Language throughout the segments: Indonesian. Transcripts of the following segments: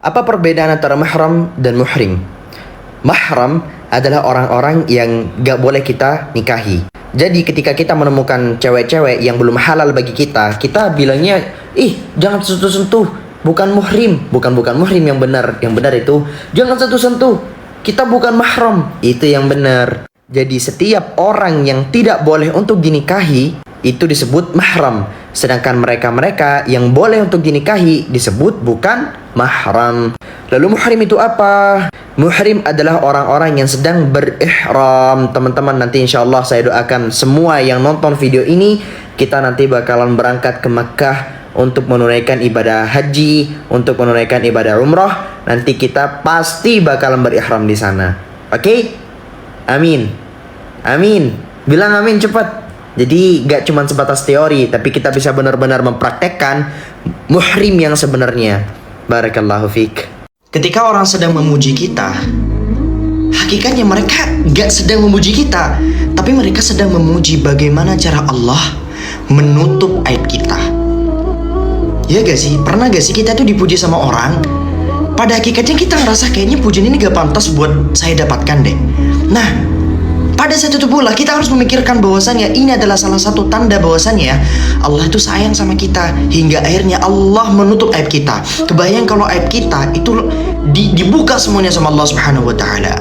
Apa perbedaan antara mahram dan muhrim? Mahram adalah orang-orang yang gak boleh kita nikahi. Jadi ketika kita menemukan cewek-cewek yang belum halal bagi kita, kita bilangnya, jangan sentuh-sentuh, bukan muhrim. Bukan muhrim yang benar. Yang benar itu, jangan sentuh-sentuh, kita bukan mahram. Itu yang benar. Jadi setiap orang yang tidak boleh untuk dinikahi itu disebut mahram. Sedangkan mereka-mereka yang boleh untuk dinikahi disebut bukan mahram. Lalu muhrim itu apa? Muhrim adalah orang-orang yang sedang berihram. Teman-teman, nanti insya Allah saya doakan semua yang nonton video ini, kita nanti bakalan berangkat ke Makkah untuk menunaikan ibadah haji, untuk menunaikan ibadah umrah. Nanti kita pasti bakalan berihram di sana. Oke? Amin. Amin. Bilang amin cepat. Jadi gak cuma sebatas teori, tapi kita bisa benar-benar mempraktekkan muhrim yang sebenarnya. Barakallahu fiik. Ketika orang sedang memuji kita, hakikatnya mereka gak sedang memuji kita, tapi mereka sedang memuji bagaimana cara Allah menutup aib kita. Ya gak sih? Pernah gak sih kita tuh dipuji sama orang, pada hakikatnya kita ngerasa kayaknya pujian ini gak pantas buat saya dapatkan deh. Nah, pada saat itu pula kita harus memikirkan bahwasannya ini adalah salah satu tanda bahwasannya Allah itu sayang sama kita, hingga akhirnya Allah menutup aib kita. Kebayang kalau aib kita itu dibuka semuanya sama Allah Subhanahu wa taala.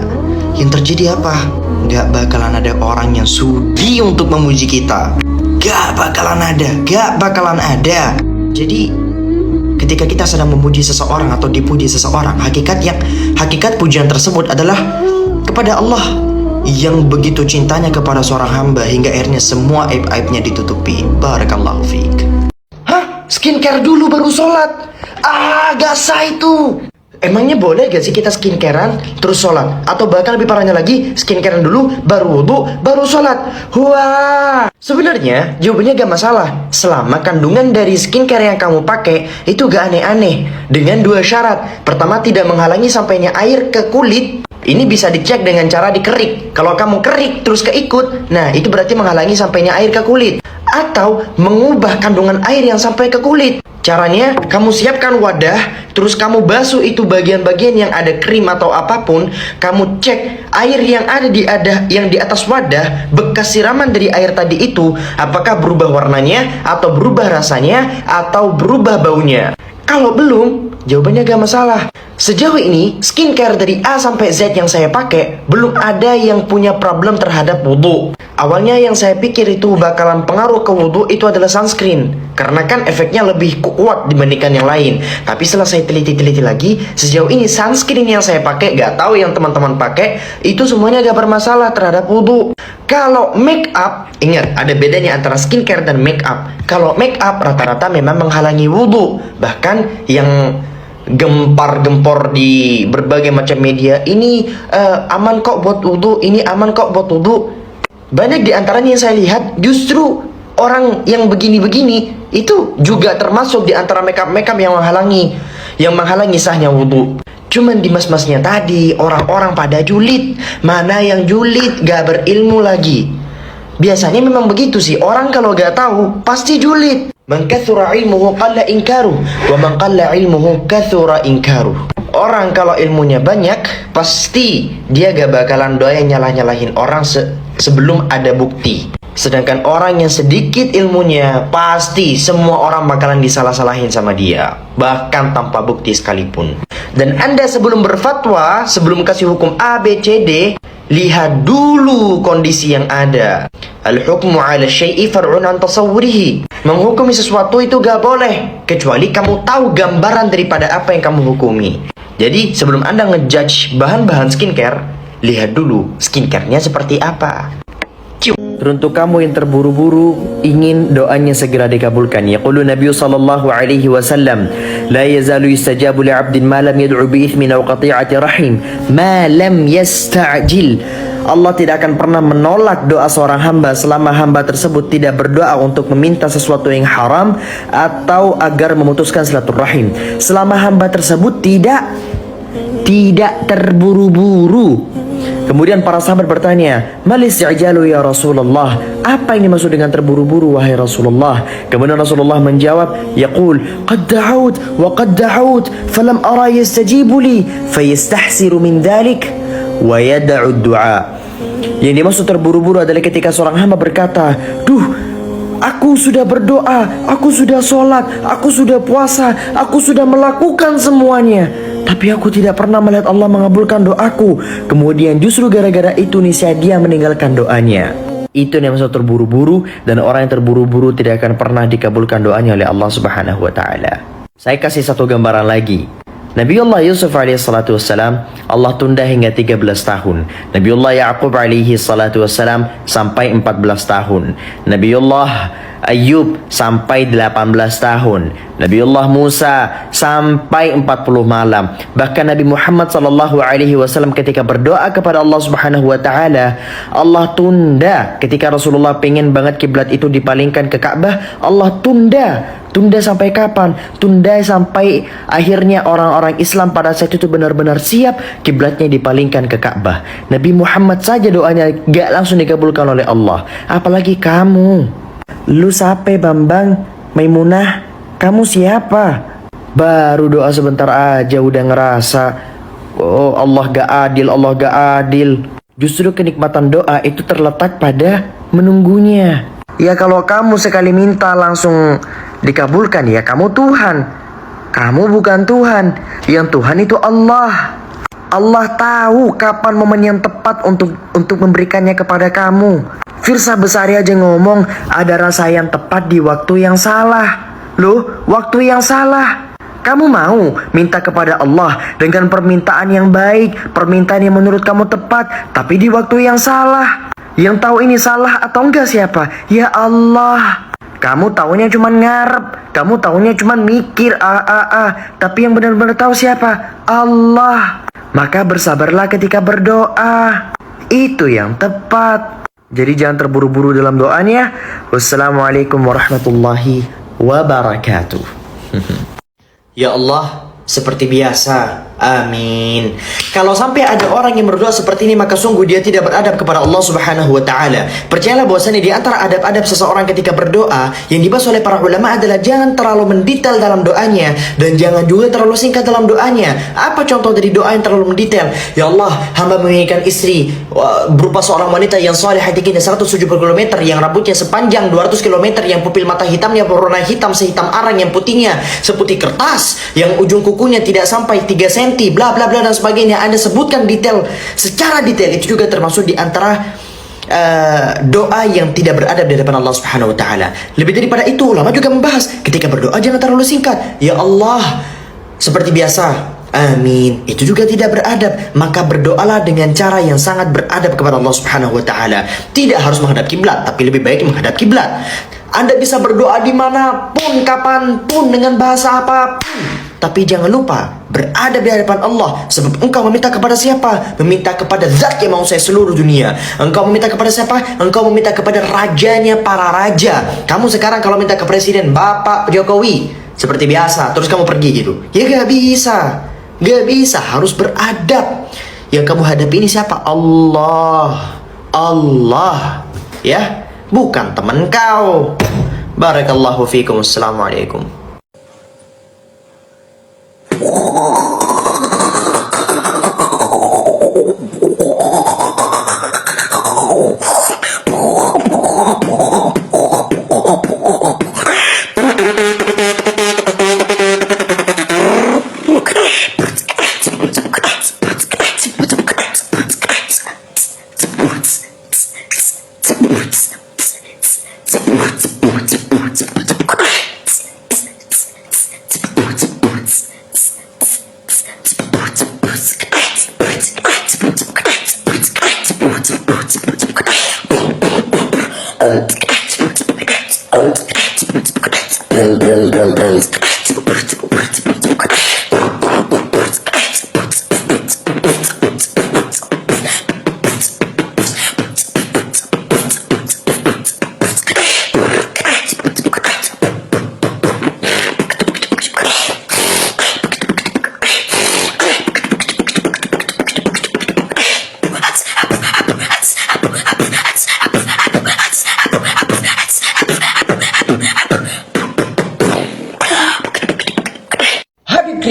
Yang terjadi apa? Gak bakalan ada orang yang sudi untuk memuji kita. Gak bakalan ada. Jadi ketika kita sedang memuji seseorang atau dipuji seseorang, hakikat pujian tersebut adalah kepada Allah yang begitu cintanya kepada seorang hamba hingga akhirnya semua aib-aibnya ditutupi. Barakallahu fiik. Hah? Skincare dulu baru sholat? Gak sah itu. Emangnya boleh gak sih kita skincarean terus sholat? Atau bahkan lebih parahnya lagi, skincarean dulu, baru wudu, baru sholat? Wah, sebenarnya jawabannya gak masalah selama kandungan dari skincare yang kamu pakai itu gak aneh-aneh, dengan dua syarat. Pertama, tidak menghalangi sampainya air ke kulit. Ini bisa dicek dengan cara dikerik. Kalau kamu kerik terus keikut, nah itu berarti menghalangi sampainya air ke kulit. Atau mengubah kandungan air yang sampai ke kulit. Caranya, kamu siapkan wadah, terus kamu basuh itu bagian-bagian yang ada krim atau apapun. Kamu cek air yang di atas wadah, bekas siraman dari air tadi itu, apakah berubah warnanya, atau berubah rasanya, atau berubah baunya. Kalau belum, jawabannya gak masalah. Sejauh ini, skincare dari A sampai Z yang saya pakai, belum ada yang punya problem terhadap wudhu. Awalnya yang saya pikir itu bakalan pengaruh ke wudhu itu adalah sunscreen, karena kan efeknya lebih kuat dibandingkan yang lain. Tapi setelah saya teliti-teliti lagi, sejauh ini sunscreen yang saya pakai, gak tahu yang teman-teman pakai, itu semuanya gak bermasalah terhadap wudhu. Kalau make up, ingat ada bedanya antara skincare dan make up. Kalau make up rata-rata memang menghalangi wudhu. Bahkan yang gempar-gempor di berbagai macam media, ini aman kok buat wudhu, ini aman kok buat wudhu. Banyak di antaranya yang saya lihat justru orang yang begini-begini itu juga termasuk di antara makeup yang menghalangi sahnya wudhu. Cuman di mas-masnya tadi orang-orang pada julid. Mana yang julid gak berilmu lagi. Biasanya memang begitu sih, orang kalau gak tahu pasti julid. Man kathura ilmuhu qalla inkaruh, wa man qalla ilmuhu kathura inkaruh. Orang kalau ilmunya banyak, pasti dia gak bakalan doyan nyalah-nyalahin orang sebelum ada bukti. Sedangkan orang yang sedikit ilmunya, pasti semua orang bakalan disalah-salahin sama dia, bahkan tanpa bukti sekalipun. Dan Anda sebelum berfatwa, sebelum kasih hukum A, B, C, D, lihat dulu kondisi yang ada. Al-hukmu ala syai'i far'un an tasawwurihi. Menghukumi sesuatu itu gak boleh kecuali kamu tahu gambaran daripada apa yang kamu hukumi. Jadi sebelum Anda ngejudge bahan-bahan skincare, lihat dulu skincare-nya seperti apa. Teruntuk kamu yang terburu-buru ingin doanya segera dikabulkan. Yaqulu Nabi sallallahu alaihi wasallam, la yazalu yustajabu li'abdin ma lam yad'u bi ithmin aw qati'ati rahim ma lam yasta'jil. Allah tidak akan pernah menolak doa seorang hamba selama hamba tersebut tidak berdoa untuk meminta sesuatu yang haram atau agar memutuskan silaturahim. Selama hamba tersebut tidak terburu-buru. Kemudian para sahabat bertanya, "Malis isti'jalu ya Rasulullah?" Apa yang dimaksud dengan terburu-buru wahai Rasulullah? Kemudian Rasulullah menjawab, "Yaqul qad da'ut wa qad da'ut falam ara yastajibu li fayastahsiru min dhalik wa yad'u ad-du'a." Yang dimaksud terburu-buru adalah ketika seorang hamba berkata, "Duh, aku sudah berdoa, aku sudah sholat, aku sudah puasa, aku sudah melakukan semuanya, tapi aku tidak pernah melihat Allah mengabulkan doaku." Kemudian justru gara-gara itu niscaya dia meninggalkan doanya. Itu yang maksud terburu-buru, dan orang yang terburu-buru tidak akan pernah dikabulkan doanya oleh Allah Subhanahu wa taala. Saya kasih satu gambaran lagi. Nabiullah Yusuf alaihi salatu wassalam Allah tunda hingga 13 tahun. Nabiullah Yaqub alaihi salatu wassalam sampai 14 tahun. Nabiullah Ayub sampai 18 tahun. Nabiullah Musa sampai 40 malam. Bahkan Nabi Muhammad sallallahu alaihi wasallam ketika berdoa kepada Allah Subhanahu wa taala, Allah tunda. Ketika Rasulullah pengen banget kiblat itu dipalingkan ke Ka'bah, Allah tunda. Tunda sampai kapan? Tunda sampai akhirnya orang-orang Islam pada saat itu benar-benar siap kiblatnya dipalingkan ke Ka'bah. Nabi Muhammad saja doanya gak langsung dikabulkan oleh Allah, apalagi kamu. Lu siapa Bambang? Maimunah? Kamu siapa? Baru doa sebentar aja udah ngerasa, oh Allah gak adil, Allah gak adil. Justru kenikmatan doa itu terletak pada menunggunya. Ya kalau kamu sekali minta langsung dikabulkan, ya kamu Tuhan. Kamu bukan Tuhan. Yang Tuhan itu Allah. Allah tahu kapan momen yang tepat untuk memberikannya kepada kamu. Firsa Besari aja ngomong, ada rasa yang tepat di waktu yang salah. Loh, waktu yang salah. Kamu mau minta kepada Allah dengan permintaan yang baik, permintaan yang menurut kamu tepat, tapi di waktu yang salah. Yang tahu ini salah atau enggak siapa? Ya Allah. Kamu taunya cuma ngarep, kamu taunya cuma mikir tapi yang benar-benar tahu siapa? Allah. Maka bersabarlah ketika berdoa. Itu yang tepat. Jadi jangan terburu-buru dalam doanya. Wassalamualaikum warahmatullahi wabarakatuh. Ya Allah, seperti biasa. Amin. Kalau sampai ada orang yang berdoa seperti ini, maka sungguh dia tidak beradab kepada Allah Subhanahu wa taala. Percayalah bahwasanya di antara adab-adab seseorang ketika berdoa yang dibahas oleh para ulama adalah jangan terlalu mendetail dalam doanya dan jangan juga terlalu singkat dalam doanya. Apa contoh dari doa yang terlalu mendetail? Ya Allah, hamba menginginkan istri berupa seorang wanita yang salihah tingginya 170 km, yang rambutnya sepanjang 200 km, yang pupil mata hitamnya berwarna hitam sehitam arang, yang putihnya seputih kertas, yang ujung kukunya tidak sampai 3 cm, bla bla bla dan sebagainya. Anda sebutkan detail, secara detail. Itu juga termasuk di antara doa yang tidak beradab di hadapan Allah Subhanahu wa taala. Lebih daripada itu, ulama juga membahas ketika berdoa jangan terlalu singkat. Ya Allah, seperti biasa. Amin. Itu juga tidak beradab. Maka berdoalah dengan cara yang sangat beradab kepada Allah Subhanahu wa taala. Tidak harus menghadap kiblat, tapi lebih baik menghadap kiblat. Anda bisa berdoa dimanapun, kapanpun, dengan bahasa apapun, tapi jangan lupa beradab di hadapan Allah. Sebab engkau meminta kepada siapa? Meminta kepada zat yang menguasai seluruh dunia. Engkau meminta kepada siapa? Engkau meminta kepada rajanya para raja. Kamu sekarang kalau minta ke presiden Bapak Jokowi, seperti biasa, terus kamu pergi gitu, ya gak bisa. Gak bisa, harus beradab. Yang kamu hadapi ini siapa? Allah. Allah, ya, bukan teman kau. Barakallahu fikum. Assalamualaikum.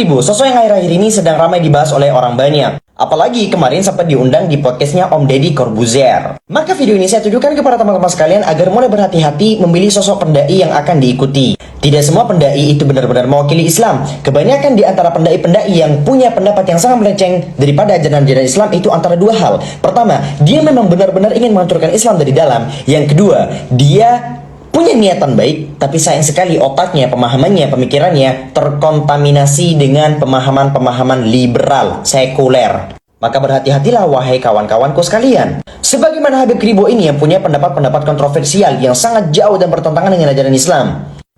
Kribo, sosok yang akhir-akhir ini sedang ramai dibahas oleh orang banyak. Apalagi kemarin sempat diundang di podcastnya Om Deddy Corbuzier. Maka video ini saya tujukan kepada teman-teman sekalian agar mulai berhati-hati memilih sosok pendai yang akan diikuti. Tidak semua pendai itu benar-benar mewakili Islam. Kebanyakan di antara pendai-pendai yang punya pendapat yang sangat melenceng daripada ajaran-ajaran Islam itu antara dua hal. Pertama, dia memang benar-benar ingin menghancurkan Islam dari dalam. Yang kedua, dia punya niatan baik, tapi sayang sekali otaknya, pemahamannya, pemikirannya terkontaminasi dengan pemahaman-pemahaman liberal, sekuler. Maka berhati-hatilah wahai kawan-kawanku sekalian. Sebagaimana Habib Kribo ini yang punya pendapat-pendapat kontroversial yang sangat jauh dan bertentangan dengan ajaran Islam.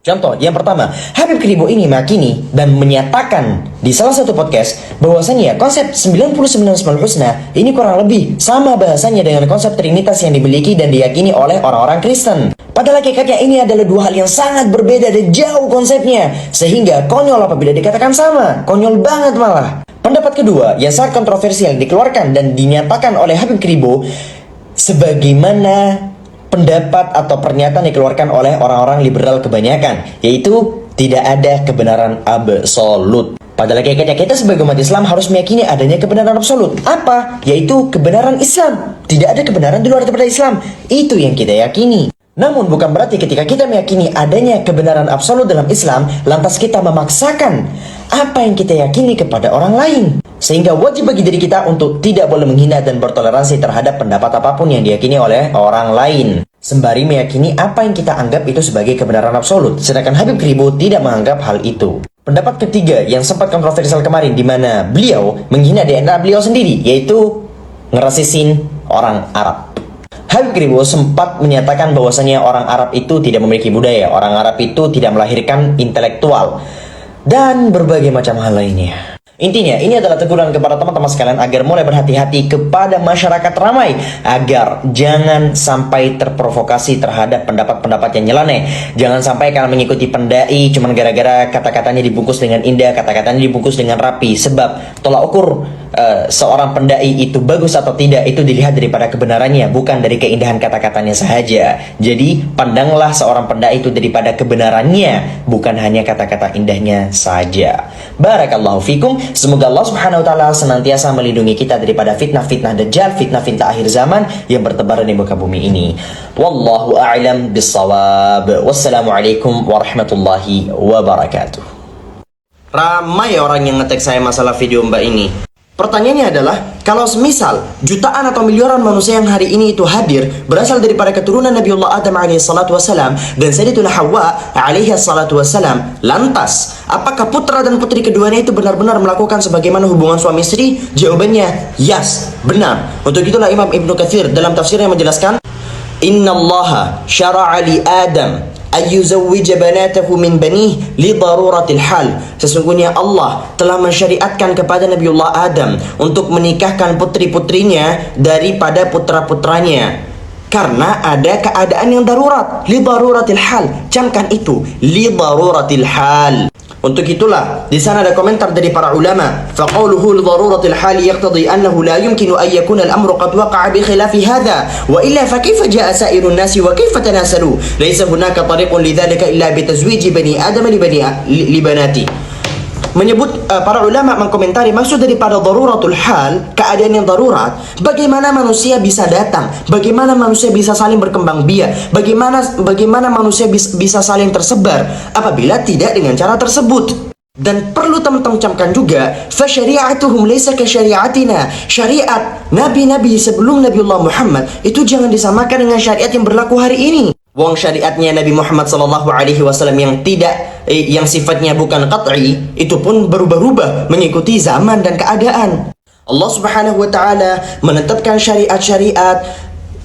Contoh, yang pertama, Habib Kribo ini meyakini dan menyatakan di salah satu podcast bahwasannya konsep 99 Asmaul Husna ini kurang lebih sama bahasanya dengan konsep Trinitas yang dimiliki dan diyakini oleh orang-orang Kristen. Padahal hakikatnya ini adalah dua hal yang sangat berbeda dan jauh konsepnya, sehingga konyol apabila dikatakan sama, konyol banget malah. Pendapat kedua yang sangat kontroversial dikeluarkan dan dinyatakan oleh Habib Kribo sebagaimana pendapat atau pernyataan dikeluarkan oleh orang-orang liberal kebanyakan, yaitu tidak ada kebenaran absolut. Padahal hakikatnya kita sebagai umat Islam harus meyakini adanya kebenaran absolut. Apa? Yaitu kebenaran Islam. Tidak ada kebenaran di luar daripada Islam. Itu yang kita yakini. Namun bukan berarti ketika kita meyakini adanya kebenaran absolut dalam Islam, lantas kita memaksakan apa yang kita yakini kepada orang lain. Sehingga wajib bagi diri kita untuk tidak boleh menghina dan bertoleransi terhadap pendapat apapun yang diyakini oleh orang lain, sembari meyakini apa yang kita anggap itu sebagai kebenaran absolut. Sedangkan Habib Kribo tidak menganggap hal itu. Pendapat ketiga yang sempat kontroversial kemarin, di mana beliau menghina DNA beliau sendiri, yaitu ngerasisin orang Arab. Habib Kribo sempat menyatakan bahwasannya orang Arab itu tidak memiliki budaya, orang Arab itu tidak melahirkan intelektual, dan berbagai macam hal lainnya. Intinya, ini adalah teguran kepada teman-teman sekalian agar mulai berhati-hati kepada masyarakat ramai, agar jangan sampai terprovokasi terhadap pendapat-pendapat yang nyeleneh. Jangan sampai kalian mengikuti pendai cuman gara-gara kata-katanya dibungkus dengan indah, kata-katanya dibungkus dengan rapi. Sebab tolak ukur seorang pendai itu bagus atau tidak itu dilihat daripada kebenarannya, bukan dari keindahan kata-katanya saja. Jadi pandanglah seorang pendai itu daripada kebenarannya, bukan hanya kata-kata indahnya saja. Barakallahu fikum. Semoga Allah Subhanahu wa taala senantiasa melindungi kita daripada fitnah-fitnah dajjal, fitnah-fitnah akhir zaman yang bertebaran di muka bumi ini. Wallahu a'lam bissawab. Wassalamualaikum warahmatullahi wabarakatuh. Ramai orang yang nge-tag saya masalah video mbak ini. Pertanyaannya adalah, kalau semisal jutaan atau miliaran manusia yang hari ini itu hadir berasal daripada keturunan Nabiullah Adam alaihissalatu wassalam dan Sayyidatuna Hawa alaihissalatu wassalam, lantas apakah putra dan putri keduanya itu benar-benar melakukan sebagaimana hubungan suami istri? Jawabannya yes, benar. Untuk itulah Imam Ibnu Katsir dalam tafsirnya menjelaskan, Innallaha syara'a li Adam ayyuzawwija banatahu min banih li daruratil hal. Sesungguhnya Allah telah mensyariatkan kepada Nabiullah Adam untuk menikahkan putri-putrinya daripada putra-putranya karena ada keadaan yang darurat. Li daruratil hal, camkan itu, li daruratil hal. Untuk itulah di sana ada komentar dari para ulama, faqauluhu li daruratil hal yaqtadi annahu la yumkinu an yakuna al-amru qad waqa'a bi khilafi hadha wa illa fa kayfa jaa sa'irun nasi wa kayfa tanasalu laysa hunaka tariqun lidzalika illa bi tazwiji bani adam li banati. Menyebut para ulama mengkomentari maksud daripada daruratul hal, keadaan yang darurat, bagaimana manusia bisa datang, bagaimana manusia bisa saling berkembang biak, bagaimana manusia bisa saling tersebar apabila tidak dengan cara tersebut. Dan perlu teman-teman camkan juga, fa syari'atuhum laysa ka syari'atina. Syariat nabi-nabi sebelum Nabiullah Muhammad itu jangan disamakan dengan syariat yang berlaku hari ini. Wong syariatnya Nabi Muhammad SAW yang sifatnya bukan qat'i, itu pun berubah-ubah mengikuti zaman dan keadaan. Allah Subhanahu wa taala menetapkan syariat-syariat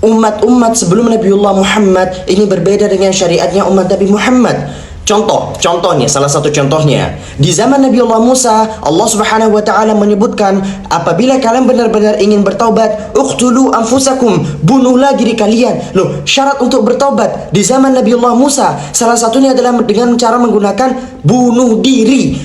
umat-umat sebelum Nabiullah Muhammad ini berbeda dengan syariatnya umat Nabi Muhammad. Contohnya, salah satu contohnya, di zaman Nabiullah Musa, Allah Subhanahu wa taala menyebutkan, apabila kalian benar-benar ingin bertaubat, uqtulu anfusakum, bunuhlah diri kalian. Loh, syarat untuk bertaubat di zaman Nabiullah Musa salah satunya adalah dengan cara menggunakan bunuh diri.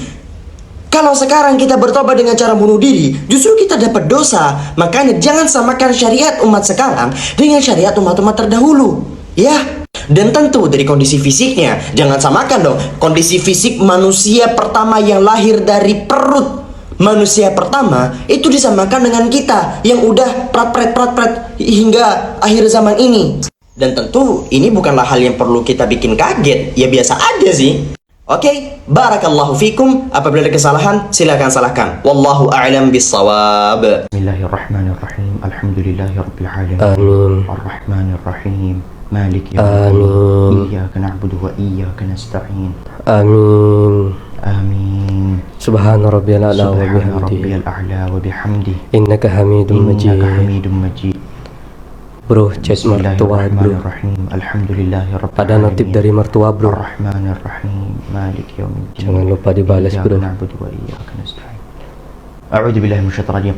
Kalau sekarang kita bertobat dengan cara bunuh diri, justru kita dapat dosa. Makanya jangan samakan syariat umat sekarang dengan syariat umat-umat terdahulu. Ya, Dan tentu dari kondisi fisiknya, jangan samakan dong kondisi fisik manusia pertama yang lahir dari perut manusia pertama itu disamakan dengan kita yang udah prat-prat hingga akhir zaman ini. Dan tentu ini bukanlah hal yang perlu kita bikin kaget, ya biasa aja sih. Oke, barakallahu fikum. Apabila ada kesalahan, silakan salahkan. Wallahu a'lam bissawab. Bismillahirrahmanirrahim. Alhamdulillahirabbil alamin. Amin. Arrahmanirrahim. Maliki Amin. yaumiddin. Iyyaka na'budu wa iyyaka nasta'in. Amin. Amin. Subhana rabbiyal a'la wa Subhana bihamdihi. rabbiyal a'la wa bihamdihi. Innaka hamidum majid. Innaka hamidum majid. Bro, chat mertua bro. Bismillahirrahmanirrahim. Alhamdulillahirabbil Ada notif dari mertua bro. Arrahmanirrahim. Maliki yaumiddin. Jangan lupa dibalas bro. Iyyaka na'budu wa iyyaka nasta'in. A'udzu billahi minasyaitonir rajim.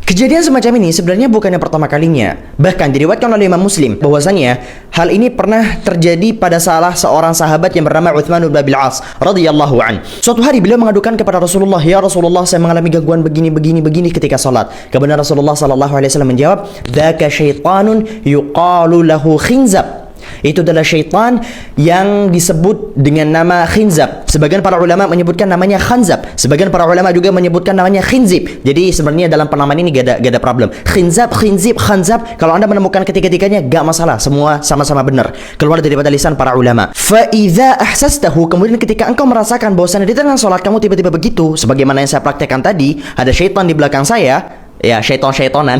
Kejadian semacam ini sebenarnya bukan yang pertama kalinya. Bahkan diriwayatkan oleh Imam Muslim bahwasanya hal ini pernah terjadi pada salah seorang sahabat yang bernama Utsman bin Abil As radhiyallahu an. Suatu hari beliau mengadukan kepada Rasulullah, "Ya Rasulullah, saya mengalami gangguan begini ketika salat." Kemudian Rasulullah sallallahu alaihi wasallam menjawab, "Dzaka syaitanun yuqalu lahu khinzab." Itu adalah syaitan yang disebut dengan nama khinzab. Sebagian para ulama menyebutkan namanya khanzab. Sebagian para ulama juga menyebutkan namanya khinzib. Jadi sebenarnya dalam penamaan ini gak ada problem. Khinzab, khinzib, khanzab, kalau anda menemukan ketiga-tiganya gak masalah. Semua sama-sama benar. Keluar daripada lisan para ulama. Fa idza ahsastahu, kemudian ketika engkau merasakan bahwasannya di tengah salat kamu tiba-tiba begitu, sebagaimana yang saya praktekkan tadi, ada syaitan di belakang saya. Ya, syaitan-syaitanan.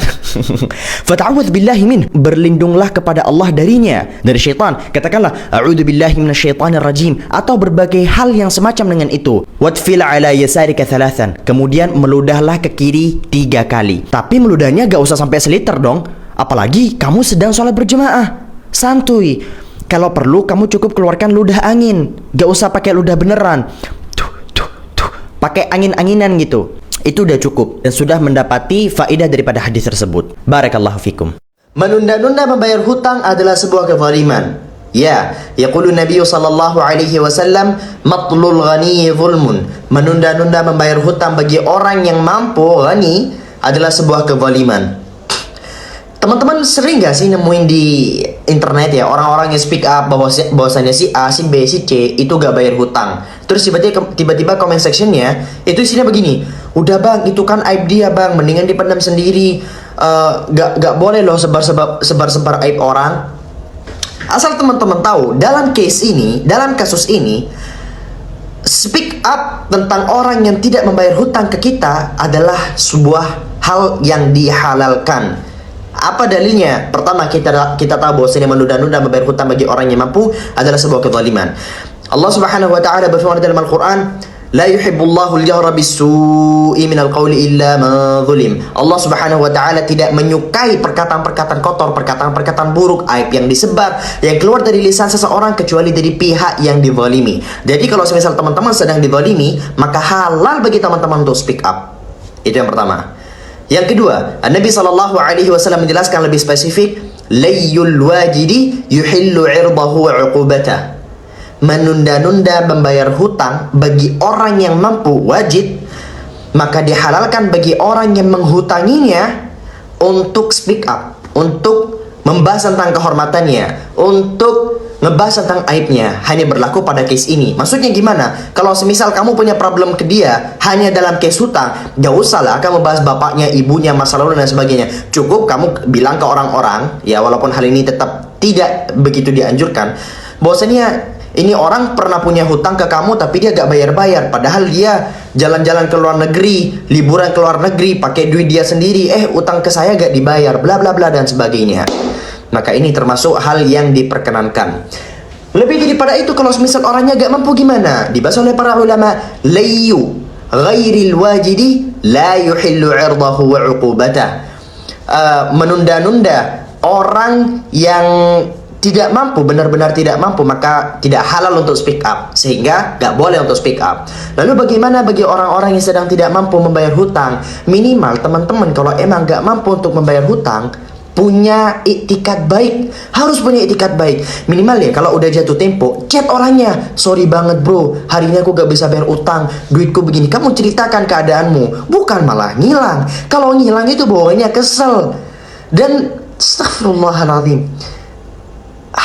Fata'awudz billahi min, berlindunglah kepada Allah darinya, dari syaitan. Katakanlah a'udzu billahi minasyaitonir rajim atau berbagai hal yang semacam dengan itu. Watfil ala yasarika thalathan, kemudian meludahlah ke kiri 3 kali. Tapi meludahnya gak usah sampai seliter dong. Apalagi kamu sedang sholat berjemaah. Santuy. Kalau perlu kamu cukup keluarkan ludah angin. Gak usah pakai ludah beneran. Pakai angin-anginan gitu. Itu udah cukup dan sudah mendapati faedah daripada hadis tersebut. Barakallahu fikum. Menunda-nunda membayar hutang adalah sebuah kezaliman. Ya, yaqulu Nabi sallallahu alaihi wasallam, matlul ghani zulmun. Menunda-nunda membayar hutang bagi orang yang mampu, ghani, adalah sebuah kezaliman. Teman-teman sering gak sih nemuin di internet ya orang-orang yang speak up bahwasanya si A, si B, si C itu gak bayar hutang. Terus tiba-tiba comment sectionnya itu isinya begini, udah bang itu kan aib dia bang, mendingan dipendam sendiri. Gak boleh loh sebar-sebar aib orang. Asal teman-teman tahu, dalam kasus ini speak up tentang orang yang tidak membayar hutang ke kita adalah sebuah hal yang dihalalkan. Apa dalilnya? Pertama, kita tahu bahwasanya menunda-nunda membayar hutang bagi orang yang mampu adalah sebuah kezaliman. Allah Subhanahu wa taala berfirman dalam Al-Qur'an, "La yuhibbullahu al-jahra bis-su'i minal qawli illa man zulim." Allah Subhanahu wa taala tidak menyukai perkataan-perkataan kotor, perkataan-perkataan buruk, aib yang disebar, yang keluar dari lisan seseorang kecuali dari pihak yang dizalimi. Jadi kalau semisal teman-teman sedang dizalimi, maka halal bagi teman-teman untuk speak up. Itu yang pertama. Yang kedua, Nabi sallallahu alaihi wasallam menjelaskan lebih spesifik, layyul wajidi yuhillu 'irdahu wa 'uqubatah. Menunda-nunda membayar hutang bagi orang yang mampu wajib, maka dihalalkan bagi orang yang menghutanginya untuk speak up, untuk membahas tentang kehormatannya, untuk ngebahas tentang aibnya. Hanya berlaku pada case ini. Maksudnya gimana? Kalau semisal kamu punya problem ke dia hanya dalam case hutang, gak usah lah kamu bahas bapaknya, ibunya, masa lalu dan sebagainya. Cukup kamu bilang ke orang-orang, ya walaupun hal ini tetap tidak begitu dianjurkan, bahwasanya ini orang pernah punya hutang ke kamu tapi dia gak bayar-bayar. Padahal dia jalan-jalan ke luar negeri, liburan ke luar negeri, pakai duit dia sendiri. Utang ke saya gak dibayar, bla bla bla dan sebagainya. Maka ini termasuk hal yang diperkenankan. Lebih daripada itu, kalau misal orangnya gak mampu gimana? Dibahas oleh para ulama, layyu ghairil wajidi la yuhillu 'irdahu wa 'uqubatah. Menunda-nunda orang yang tidak mampu, benar-benar tidak mampu, maka tidak halal untuk speak up, sehingga gak boleh untuk speak up. Lalu bagaimana bagi orang-orang yang sedang tidak mampu membayar hutang? Minimal teman-teman kalau emang gak mampu untuk membayar hutang, punya iktikad baik, harus punya iktikad baik. Minimal ya kalau udah jatuh tempo, chat orangnya, sorry banget bro, hari ini aku gak bisa bayar utang, duitku begini. Kamu ceritakan keadaanmu, bukan malah ngilang. Kalau ngilang itu bawaannya kesel. Dan astagfirullahaladzim,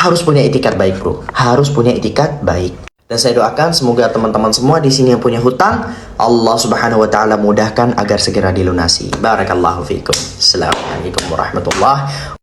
harus punya etikat baik bro, harus punya etikat baik. Dan saya doakan semoga teman-teman semua di sini yang punya hutang, Allah Subhanahu wa taala mudahkan agar segera dilunasi. Barakallahu fiikum. Assalamualaikum warahmatullahi